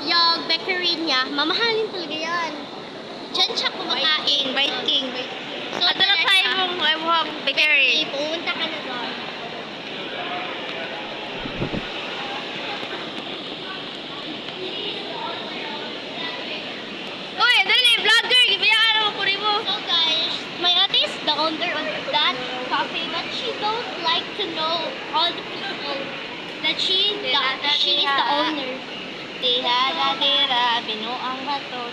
yung bakery niya, mamahalin talaga yan. Diyan siya kumakain. Bite King. So, At lang sa imong bakery. Pumunta ka na doon. Uy, dali, vlogger! Gibayaan mo po rin mo. So guys, my ate is the owner of that cafe, but she don't like to know all the people that she is the owner. Tira, binuang bato.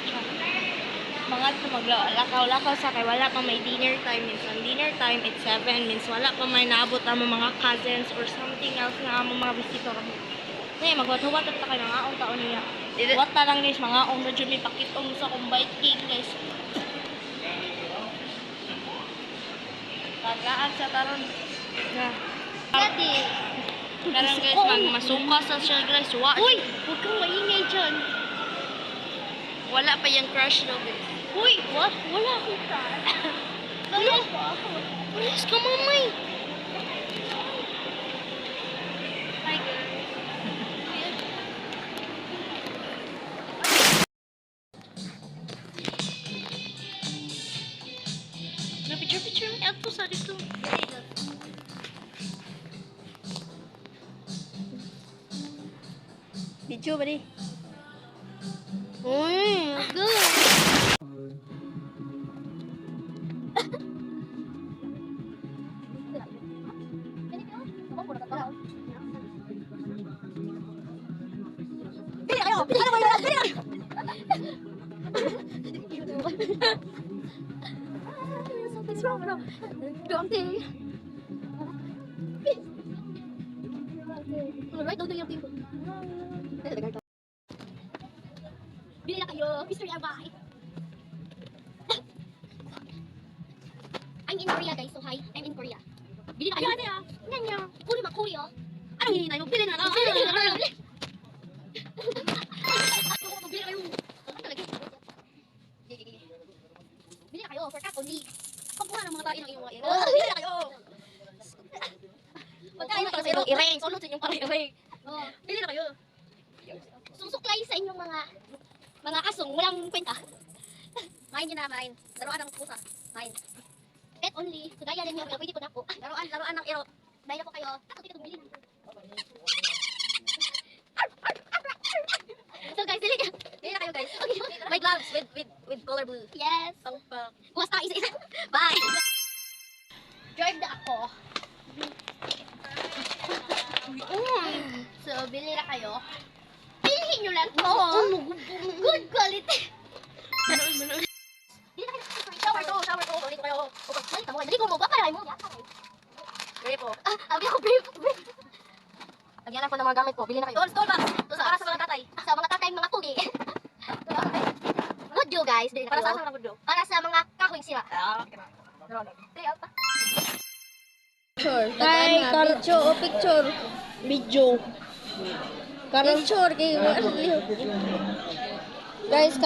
Mga maglakaw-lakaw sa kay wala pa may dinner time. Minsan dinner time at 7 means wala pa may naabot ang mga cousins or something else na among mga bisito kami. Ngayon, magwat-wat at tayo nga ang taon niya. Wat na lang guys, mga ong na dyan may pakitong sa kong bite cake guys. Paglaan sa taron. Na. Ate, Karon guys, masuka sa siya guys. uy, huwag kang maingay dyan. Wala pa yung crush no guys. Uy, what? Wala akong crush. Wala pa ako. Yes, come on, May. Hi, girl. Na picture mo ato sa dito. Video ba di? Uy, good. What's wrong, bro? Don't think. Right, don't do your people. Bili na kayo, Mr. Yabay. I'm in Korea, guys. So, hi. I'm in Korea. Bili na kayo. Ganyan. Kuri makuri, oh. Ano hindi na yun? Bili na lang. Bili na lang. Bili na kayo. Bili na kayo. For cat only. Pagkuha ng mga tayo ng iyong mga iro. Bili na kayo. Pagkain na kayo. Iring. Solot sa inyong parang iring. Bili na kayo. Susuklay sa inyong mga asong walang kwenta. Main yun na, main. Laruan ng pusa. Main. Pet only. Sugaya din yung pwede ko na po. Laruan ng iro. Bayan na po kayo. Takot dito bilhin. So guys, dili na kayo guys. Okay. My gloves with color blue. Yes. Bukas tayo isa-isa. Bye. Drive na ako. So, bili na kayo. Pilihin nyo lang to. Good quality. Bili na kayo. Shower to. Dito kayo. Balik mo. Dali ko mo. Baka mo. Brave po. Abi ako brave. Lagyan lang ko ng mga gamit ko. Bili na kayo. Stall box. Para sa mga tatay. Sa mga tatay, mga pugi. Good deal guys. Bili na kayo. Para sa mga good deal. Para sa mga kahoy sila. Hi, picture. Video. Picture kay guys,